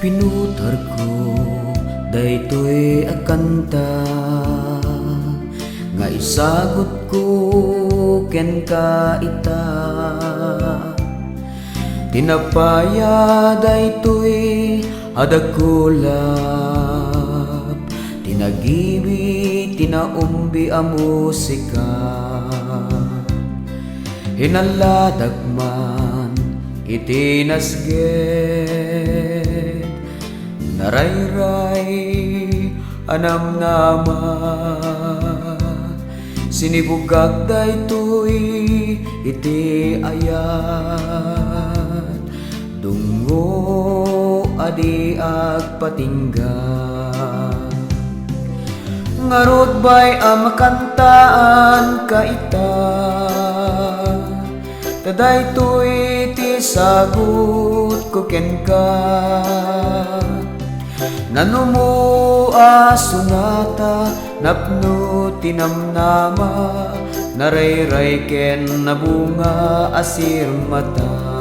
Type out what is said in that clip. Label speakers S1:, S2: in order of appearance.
S1: Pinutar ko daytoy akanta nga isagot ko ken ka ita. Tinapaya daytoy adakulap, tinagiwi tinaumbi a musika. Hinaladag man itinasged, narayray anamnama. Sinibugak daytoy iti ayat, dungo adi agpatinggan. Ngarod bay makantaan ka ita, tadaytoy ti sagot ko ken ka. Nanumo sunata napno tinamnama, narayray ken nabunga asir mata.